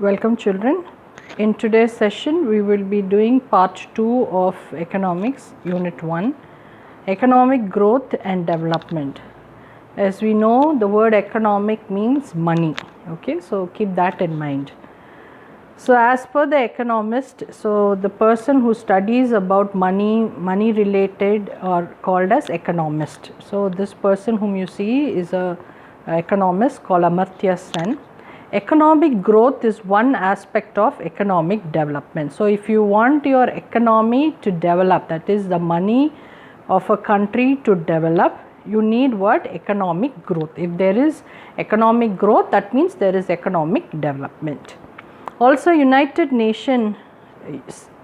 Welcome children. In today's session we will be doing part 2 of economics unit 1, economic growth and development. As we know, the word economic means money. Okay, so keep that in mind. So as per the economist, so the person who studies about money related are called as economist. So this person whom you see is a economist called Amartya Sen. Economic growth is one aspect of economic development. So if you want your economy to develop, that is the money of a country to develop, you need what? Economic growth. If there is economic growth, that means there is economic development. Also, United Nations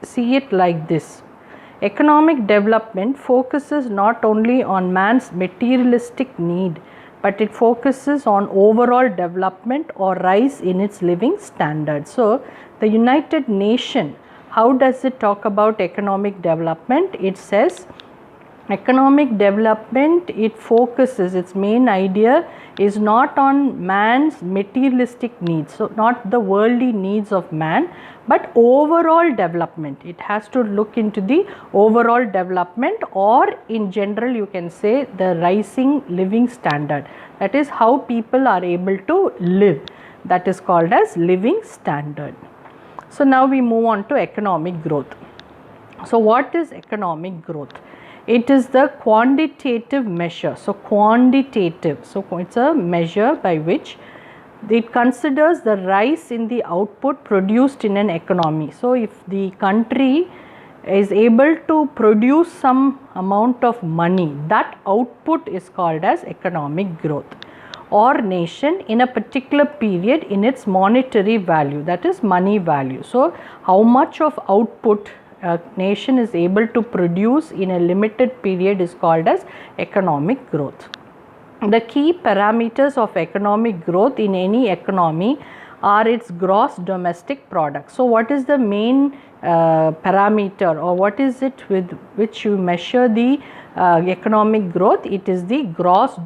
see it like this. Economic development focuses not only on man's materialistic need, but it focuses on overall development or rise in its living standards. So, the United Nations, how does it talk about economic development? It says economic development, it focuses, its main idea is not on man's materialistic needs, so not the worldly needs of man, but overall development. It has to look into the overall development, or in general you can say the rising living standard, that is how people are able to live, that is called as living standard. So now we move on to economic growth. So what is economic growth? It is the quantitative measure. So quantitative, so it's a measure by which it considers the rise in the output produced in an economy. So if the country is able to produce some amount of money, that output is called as economic growth, or nation in a particular period in its monetary value, that is money value. So how much of output a nation is able to produce in a limited period is called as economic growth. The key parameters of economic growth in any economy are its gross domestic product. So what is the main parameter, or what is it with which you measure the economic growth? It is the gross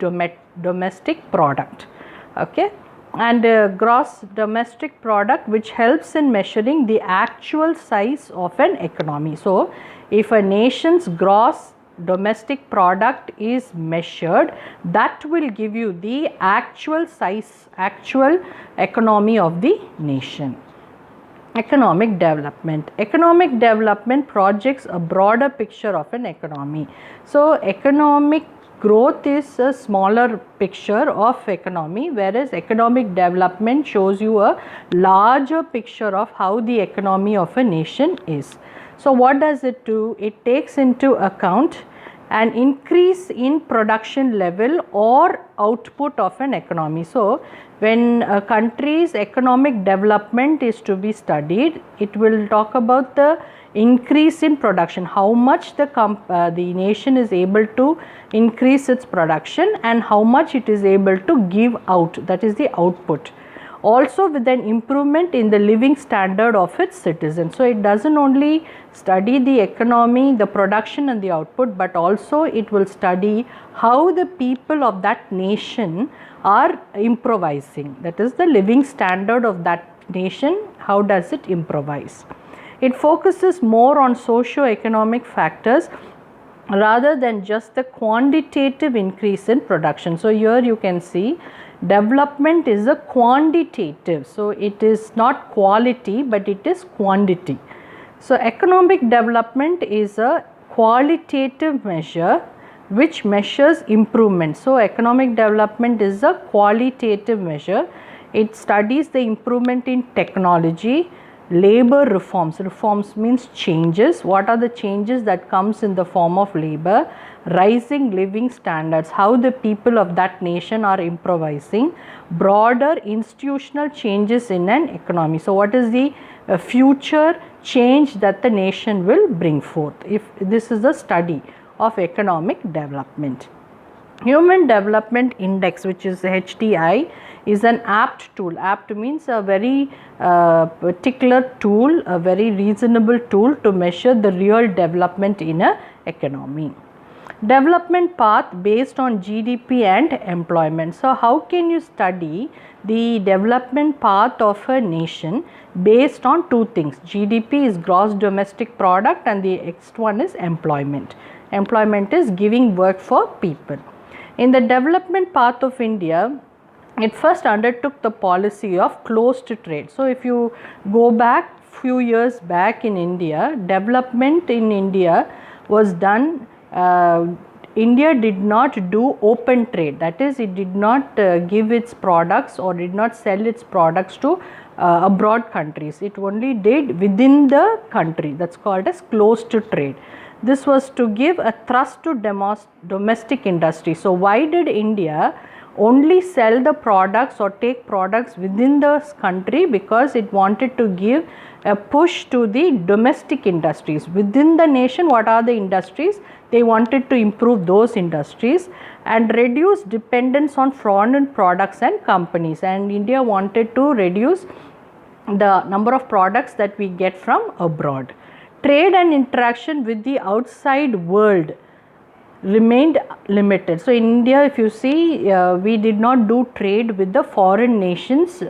domestic product. Okay, and gross domestic product, which helps in measuring the actual size of an economy. So if a nation's gross domestic product is measured, that will give you the actual size, actual economy of the nation. Economic development. Economic development projects a broader picture of an economy. So economic growth is a smaller picture of economy, whereas economic development shows you a larger picture of how the economy of a nation is. So what does it do? It takes into account an increase in production level or output of an economy. So when a country's economic development is to be studied, it will talk about the increase in production, how much the nation is able to increase its production and how much it is able to give out, that is the output. Also with an improvement in the living standard of its citizens. So it doesn't only study the economy, the production and the output, but also it will study how the people of that nation are improvising, that is the living standard of that nation, how does it improvise. It focuses more on socio-economic factors rather than just the quantitative increase in production. So here you can see development is a quantitative, so it is not quality but it is quantity. So economic development is a qualitative measure which measures improvement. So economic development is a qualitative measure. It studies the improvement in technology, labor reforms. Reforms means changes. What are the changes that comes in the form of labor? Rising living standards, how the people of that nation are improvising, broader institutional changes in an economy. So what is the future change that the nation will bring forth, if this is the study of economic development. Human Development Index, which is HDI, is an apt tool. Apt means a very particular tool, a very reasonable tool to measure the real development in an economy. Development path based on GDP and employment. So, how can you study the development path of a nation based on two things? GDP is gross domestic product and the next one is employment. Employment is giving work for people. In the development path of India, it first undertook the policy of closed trade. So, if you go back few years back in India, development in India was done. India did not do open trade, that is, it did not give its products or did not sell its products to abroad countries. It only did within the country, that is called as closed trade. This was to give a thrust to domestic industry. So, why did India only sell the products or take products within the country? Because it wanted to give a push to the domestic industries within the nation. What are the industries? They wanted to improve those industries and reduce dependence on foreign products and companies, and India wanted to reduce the number of products that we get from abroad. Trade and interaction with the outside world remained limited. So, in India, if you see, we did not do trade with the foreign nations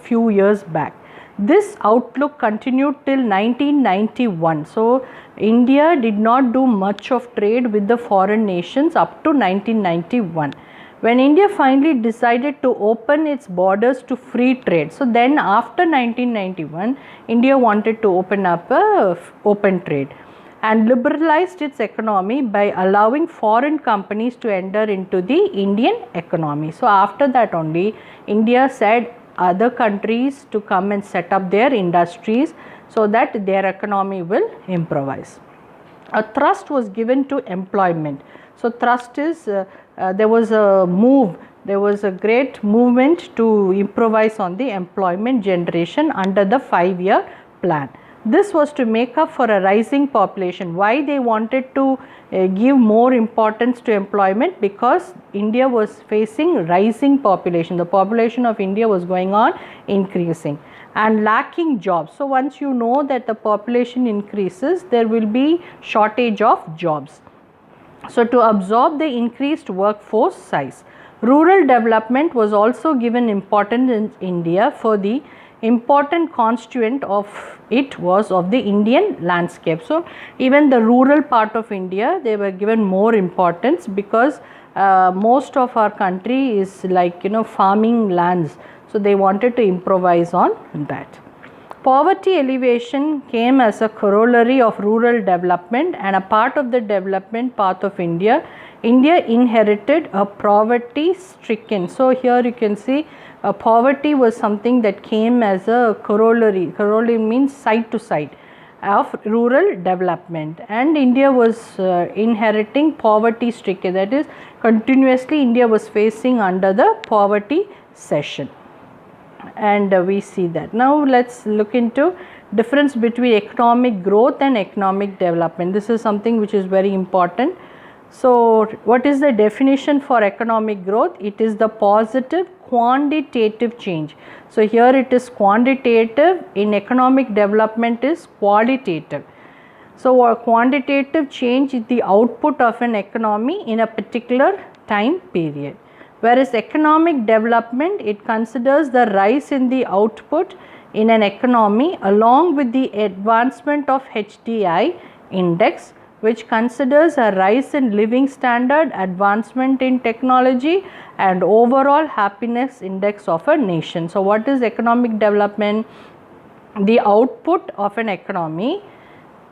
few years back. This outlook continued till 1991. So, India did not do much of trade with the foreign nations up to 1991. When India finally decided to open its borders to free trade, so then after 1991, India wanted to open up open trade and liberalized its economy by allowing foreign companies to enter into the Indian economy. So, after that only India said other countries to come and set up their industries so that their economy will improvise. A thrust was given to employment. So, thrust is there was a move, there was a great movement to improvise on the employment generation under the 5-year plan. This was to make up for a rising population. Why they wanted to give more importance to employment? Because India was facing rising population. The population of India was going on increasing and lacking jobs. So, once you know that the population increases, there will be shortage of jobs. So, to absorb the increased workforce size, rural development was also given importance in India, for the important constituent of it was of the Indian landscape. So, even the rural part of India, they were given more importance because most of our country is like farming lands. So, they wanted to improvise on that. Poverty alleviation came as a corollary of rural development and a part of the development path of India. India inherited a poverty stricken. So, here you can see poverty was something that came as a corollary. Corollary means side to side of rural development, and India was inheriting poverty stricken, that is continuously India was facing under the poverty cession. And we see that. Now, let us look into difference between economic growth and economic development. This is something which is very important. So, what is the definition for economic growth? It is the positive quantitative change. So, here it is quantitative, in economic development is qualitative. So, a quantitative change is the output of an economy in a particular time period. Whereas economic development, it considers the rise in the output in an economy along with the advancement of HDI index, which considers a rise in living standard, advancement in technology and overall happiness index of a nation. So, what is economic development? The output of an economy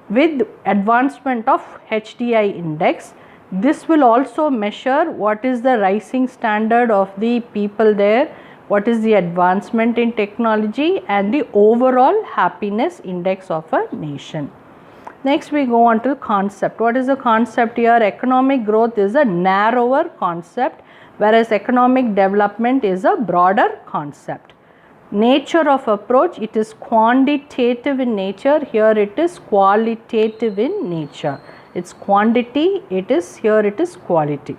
with advancement of HDI index. This will also measure what is the rising standard of the people there, what is the advancement in technology and the overall happiness index of a nation. Next, we go on to concept. What is the concept here? Economic growth is a narrower concept, whereas economic development is a broader concept. Nature of approach, it is quantitative in nature, here it is qualitative in nature. It's quantity, it is quality.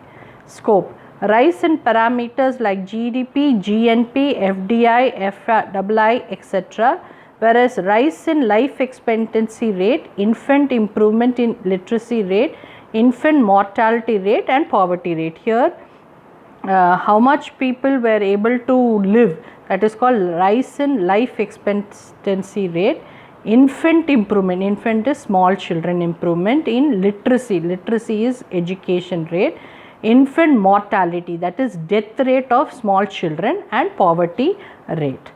Scope, rise in parameters like GDP, GNP, FDI, FII, etc. Whereas rise in life expectancy rate, infant improvement in literacy rate, infant mortality rate and poverty rate. Here how much people were able to live, that is called rise in life expectancy rate. Infant improvement, infant is small children, improvement in literacy, literacy is education rate, infant mortality, that is death rate of small children, and poverty rate.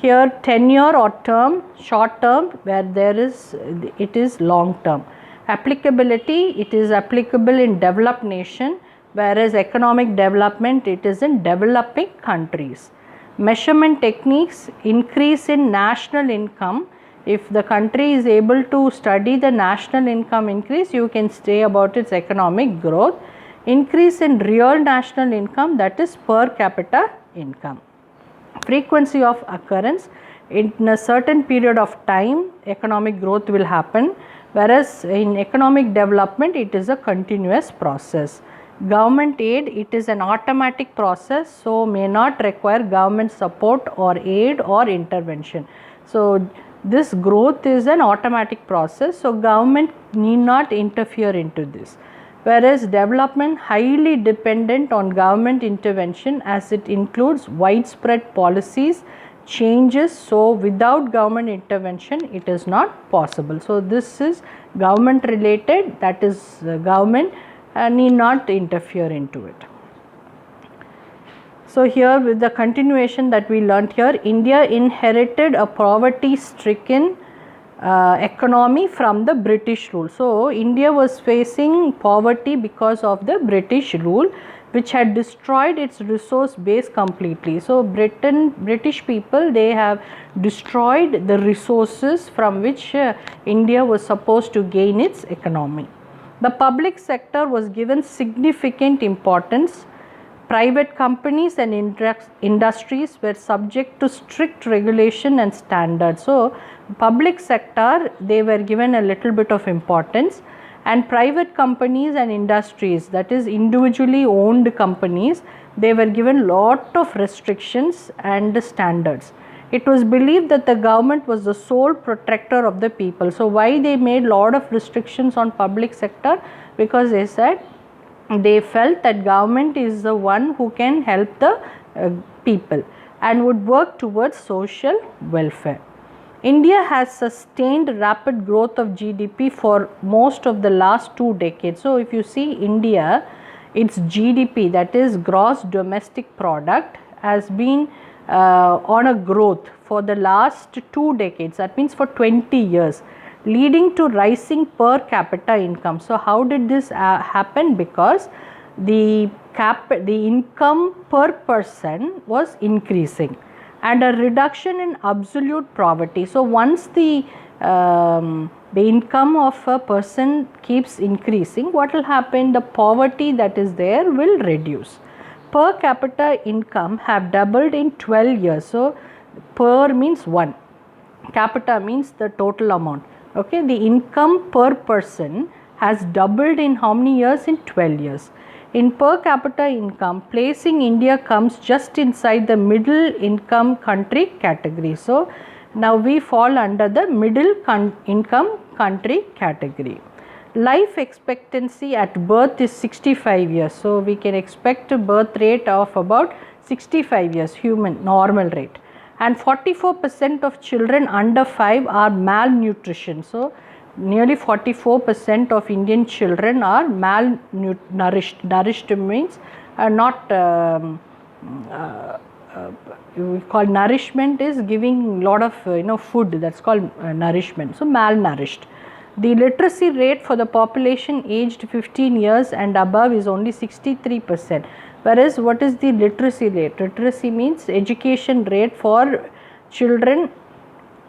Here tenure or term, short term, where there is it is long term. Applicability, it is applicable in developed nation, whereas economic development it is in developing countries. Measurement techniques, increase in national income. If the country is able to study the national income increase, you can say about its economic growth. Increase in real national income, that is per capita income. Frequency of occurrence, in a certain period of time economic growth will happen, whereas in economic development it is a continuous process. Government aid, it is an automatic process, so may not require government support or aid or intervention. So this growth is an automatic process, so government need not interfere into this. Whereas development highly dependent on government intervention, as it includes widespread policies changes, so without government intervention it is not possible. So this is government related, that is government need not interfere into it. So here with the continuation that we learnt here, India inherited a poverty stricken economy from the British rule. So India was facing poverty because of the British rule, which had destroyed its resource base completely. So British people, they have destroyed the resources from which India was supposed to gain its economy. The public sector was given significant importance. Private companies and industries were subject to strict regulation and standards. So public sector, they were given a little bit of importance, and private companies and industries, that is individually owned companies, they were given lot of restrictions and standards. It was believed that the government was the sole protector of the people. So why they made lot of restrictions on public sector? Because they said they felt that government is the one who can help the people and would work towards social welfare. India has sustained rapid growth of GDP for most of the last 2 decades. So if you see India, its GDP, that is gross domestic product, has been on a growth for the last 2 decades, that means for 20 years, leading to rising per capita income. So how did this happen? Because the income per person was increasing and a reduction in absolute poverty. So once the income of a person keeps increasing, what will happen? The poverty that is there will reduce. Per capita income have doubled in 12 years. So per means 1, capita means the total amount. Okay, the income per person has doubled in how many years? In 12 years. In per capita income, placing India comes just inside the middle income country category. So now we fall under the middle income country category. Life expectancy at birth is 65 years. So we can expect a birth rate of about 65 years, human normal rate. And 44% of children under 5 are malnutrition. So nearly 44% of Indian children are malnourished. Nourished means not we call nourishment is giving lot of food, that's called nourishment. So malnourished. The literacy rate for the population aged 15 years and above is only 63%. Whereas what is the literacy rate? Literacy means education rate for children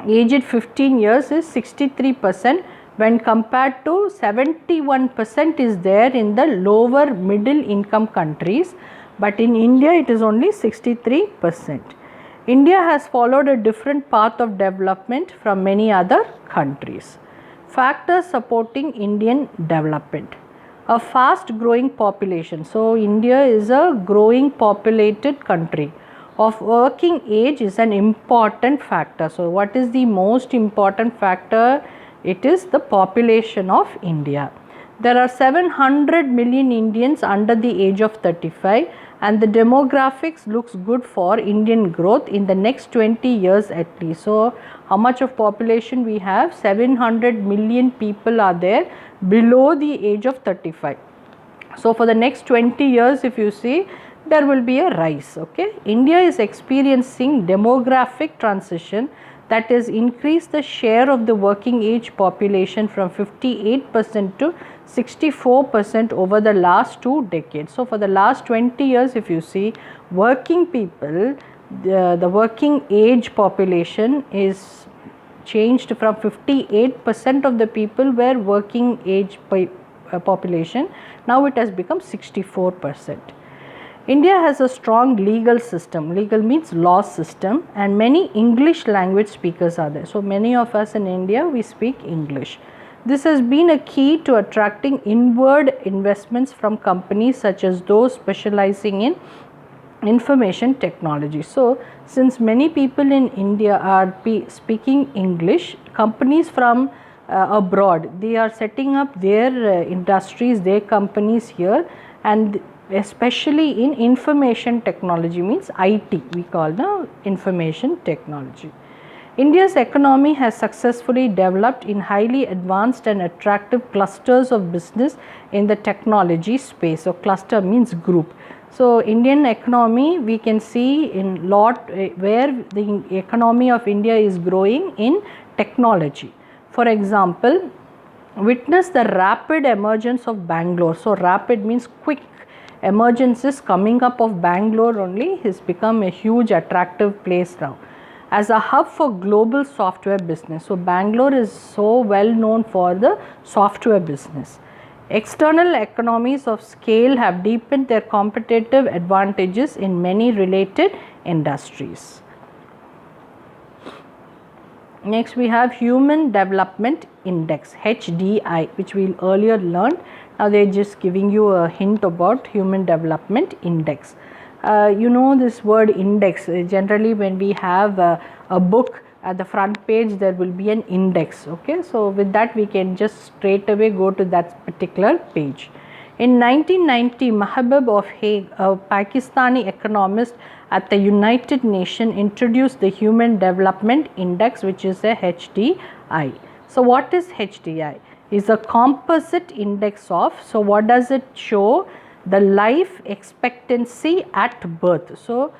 aged 15 years is 63%, when compared to 71% is there in the lower middle income countries, but in India it is only 63%. India has followed a different path of development from many other countries. Factors supporting Indian development. A fast growing population. So India is a growing populated country. Of working age is an important factor. So what is the most important factor? It is the population of India. There are 700 million Indians under the age of 35, and the demographics looks good for Indian growth in the next 20 years at least. So, how much of population we have? 700 million people are there below the age of 35. So, for the next 20 years if you see, there will be a rise. Okay. India is experiencing demographic transition, that is increase the share of the working age population from 58% to 64% over the last 2 decades. So, for the last 20 years if you see, working people, the working age population is changed from 58% of the people were working age population, now it has become 64%. India has a strong legal system. Legal means law system, and many English language speakers are there. So, many of us in India, we speak English. This has been a key to attracting inward investments from companies such as those specializing in information technology. So, since many people in India are speaking English, companies from abroad, they are setting up their industries, their companies here, and especially in information technology, means IT, we call the information technology. India's economy has successfully developed in highly advanced and attractive clusters of business in the technology space. So, cluster means group. So, Indian economy, we can see in lot where the economy of India is growing in technology. For example, witness the rapid emergence of Bangalore. So, rapid means quick. Emergence is coming up of Bangalore only has become a huge attractive place now as a hub for global software business. So, Bangalore is so well known for the software business. External economies of scale have deepened their competitive advantages in many related industries. Next, we have Human Development Index, HDI, which we earlier learned. Now, they are just giving you a hint about Human Development Index. You know this word index, generally when we have a book at the front page, there will be an index. Okay. So, with that we can just straight away go to that particular page. In 1990, Mahbub of Hague, a Pakistani economist at the United Nations, introduced the Human Development Index, which is a HDI. So, what is HDI? Is a composite index of, so what does it show? The life expectancy at birth. So,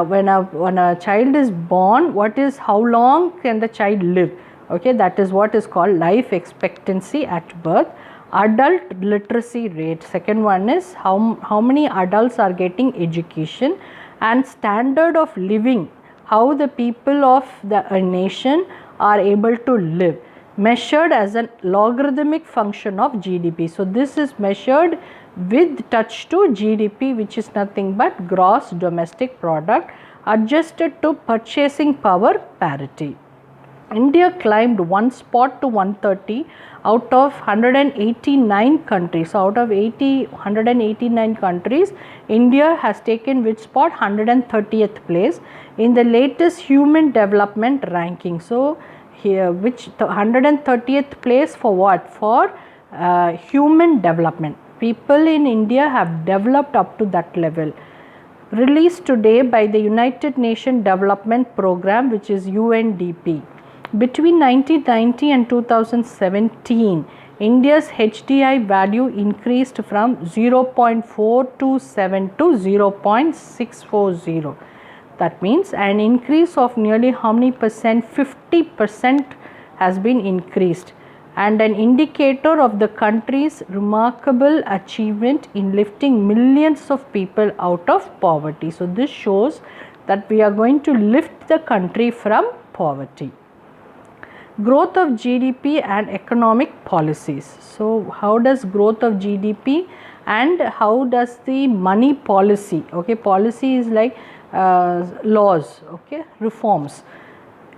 when a child is born, how long can the child live? Okay, that is what is called life expectancy at birth. Adult literacy rate, second one is how many adults are getting education, and standard of living, how the people of the nation are able to live, measured as a logarithmic function of GDP. So, this is measured with touch to GDP, which is nothing but gross domestic product, adjusted to purchasing power parity. India climbed 1 spot to 130 out of 189 countries. So, out of 189 countries, India has taken which spot? 130th place in the latest human development ranking. So, here which the 130th place for what? For human development. People in India have developed up to that level. Released today by the United Nations Development Program, which is UNDP. Between 1990 and 2017, India's HDI value increased from 0.427 to 0.640. That means an increase of nearly how many percent? 50% has been increased, and an indicator of the country's remarkable achievement in lifting millions of people out of poverty. So, this shows that we are going to lift the country from poverty. Growth of GDP and economic policies. So, how does growth of GDP and how does the money policy, okay, policy is like laws, okay, reforms.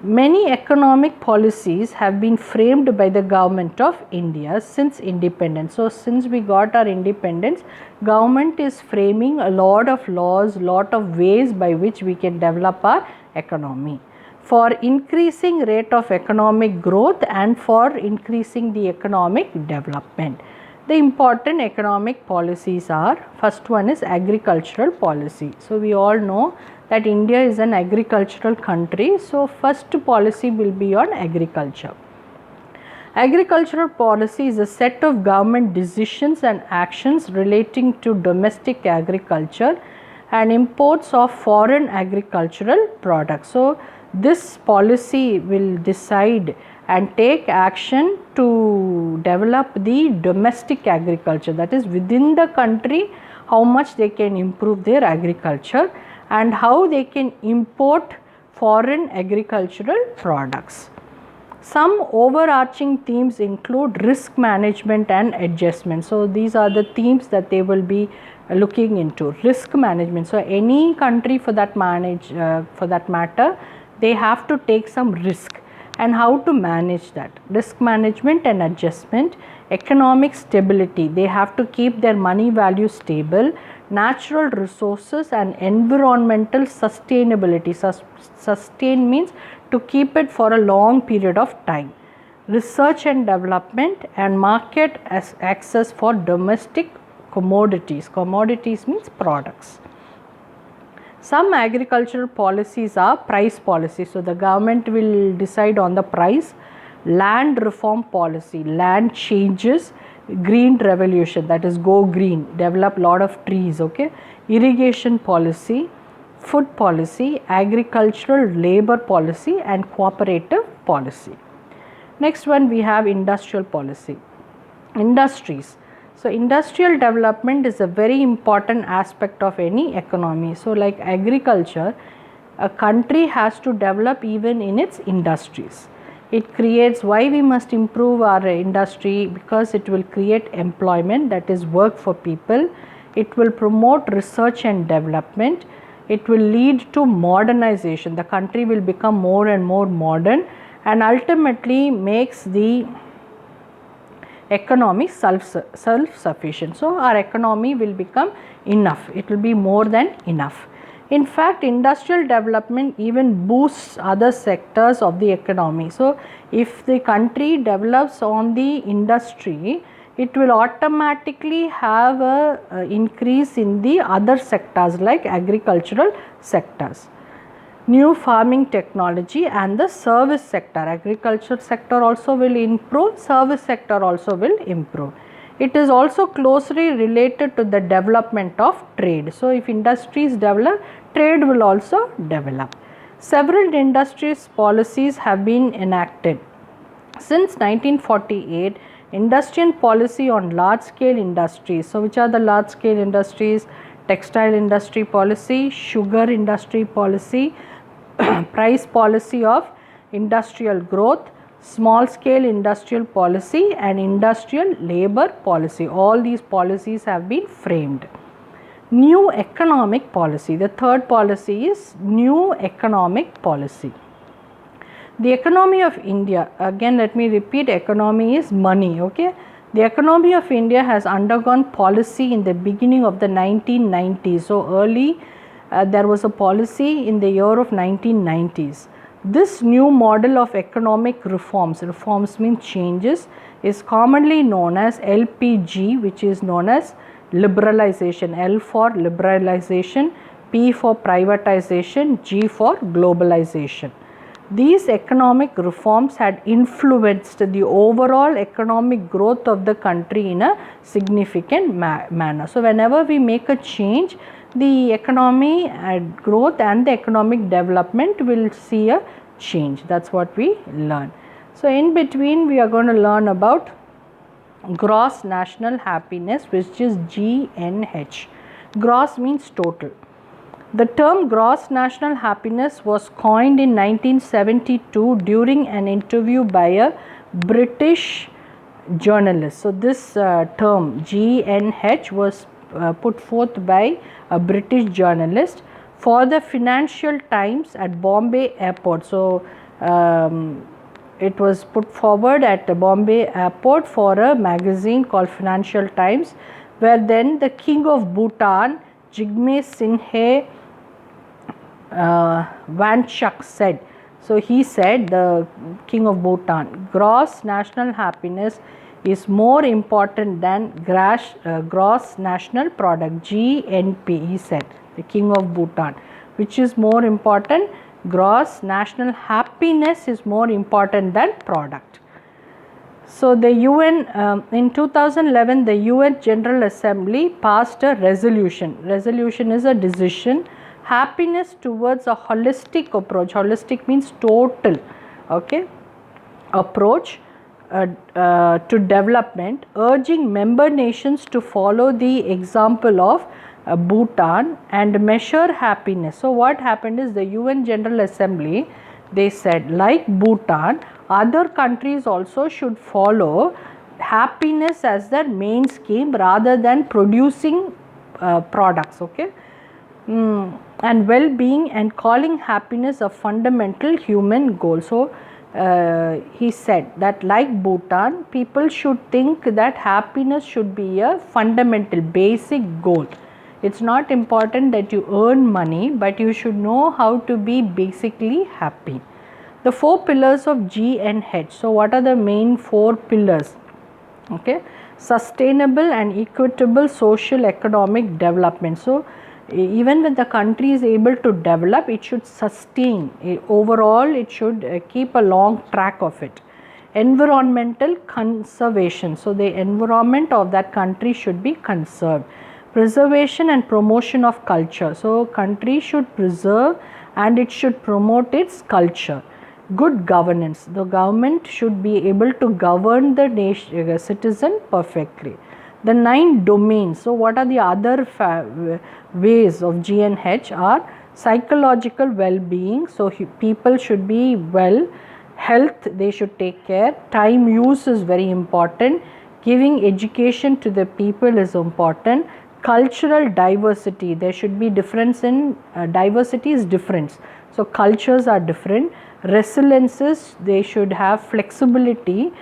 Many economic policies have been framed by the government of India since independence. So, since we got our independence, government is framing a lot of laws, lot of ways by which we can develop our economy for increasing rate of economic growth and for increasing the economic development. The important economic policies are, first one is agricultural policy. So, we all know that India is an agricultural country. So, first policy will be on agriculture. Agricultural policy is a set of government decisions and actions relating to domestic agriculture and imports of foreign agricultural products. So, this policy will decide and take action to develop the domestic agriculture, that is within the country how much they can improve their agriculture and how they can import foreign agricultural products. Some overarching themes include risk management and adjustment. So, these are the themes that they will be looking into. Risk management. So, any country for that matter, they have to take some risk and how to manage that. Risk management and adjustment. Economic stability. They have to keep their money value stable. Natural resources and environmental sustainability. Sustain means to keep it for a long period of time. Research and development and market access for domestic commodities. Commodities means products. Some agricultural policies are price policy. So, the government will decide on the price. Land reform policy, land changes, green revolution, that is go green, develop lot of trees, okay. Irrigation policy, food policy, agricultural labor policy and cooperative policy. Next one we have industrial policy. Industries. So, industrial development is a very important aspect of any economy. So, like agriculture, a country has to develop even in its industries. It creates, why we must improve our industry, because it will create employment, that is work for people. It will promote research and development. It will lead to modernization. The country will become more and more modern and ultimately makes the economy self-sufficient. So, our economy will become enough. It will be more than enough. In fact, industrial development even boosts other sectors of the economy. So, if the country develops on the industry, it will automatically have a increase in the other sectors like agricultural sectors. New farming technology and the service sector. Agriculture sector also will improve, service sector also will improve. It is also closely related to the development of trade. So, if industries develop, trade will also develop. Several industries policies have been enacted. Since 1948, industrial policy on large scale industries. So, which are the large scale industries? Textile industry policy, sugar industry policy, price policy of industrial growth, small scale industrial policy and industrial labor policy. All these policies have been framed. New economic policy. The third policy is new economic policy. The economy of India, again let me repeat, economy is money, okay. The economy of India has undergone policy in the beginning of the 1990s. So, early there was a policy in the year of 1990s. This new model of economic reforms means changes, is commonly known as LPG, which is known as liberalization. L for liberalization, P for privatization, G for globalization. These economic reforms had influenced the overall economic growth of the country in a significant manner. So, whenever we make a change, the economy growth and the economic development will see a change. That is what we learn. So, in between we are going to learn about gross national happiness, which is GNH. Gross means total. The term gross national happiness was coined in 1972 during an interview by a British journalist. So, this term GNH was put forth by a British journalist for the Financial Times at Bombay Airport. So, it was put forward at the Bombay Airport for a magazine called Financial Times, where then the King of Bhutan, Jigme Singhe Wanchak said, the King of Bhutan, gross national happiness is more important than gross national product, GNP, he said, the king of Bhutan. Which is more important? Gross national happiness is more important than product. So the UN, in 2011, the UN General Assembly passed a resolution. Resolution is a decision. Happiness towards a holistic approach. Holistic means total, okay, approach to development, urging member nations to follow the example of Bhutan and measure happiness. So what happened is the UN General Assembly, they said, like Bhutan, other countries also should follow happiness as their main scheme rather than producing products, okay, and well-being, and calling happiness a fundamental human goal. So he said that like Bhutan, people should think that happiness should be a fundamental basic goal. It's not important that you earn money, but you should know how to be basically happy. The 4 pillars of GNH. So what are the main 4 pillars? Okay, sustainable and equitable social economic development. So even when the country is able to develop, it should sustain. Overall, it should keep a long track of it. Environmental conservation. So the environment of that country should be conserved. Preservation and promotion of culture. So country should preserve and it should promote its culture. Good governance. The government should be able to govern the nation, citizen perfectly. The 9 domains. So what are the other ways of GNH are psychological well-being. So people should be well. Health, they should take care. Time use is very important. Giving education to the people is important. Cultural diversity, there should be difference in diversity is difference. So cultures are different. Resiliences, they should have flexibility.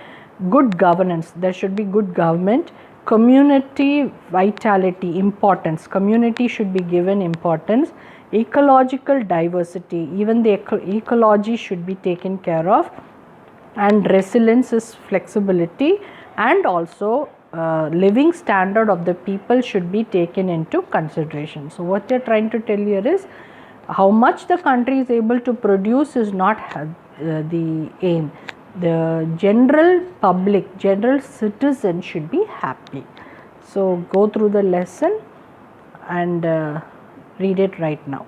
Good governance, there should be good government. Community vitality, importance, community should be given importance. Ecological diversity, even the ecology should be taken care of. And resilience is flexibility, and also living standard of the people should be taken into consideration. So what they are trying to tell here is how much the country is able to produce is not the aim. The general public, general citizen should be happy. So go through the lesson and read it right now.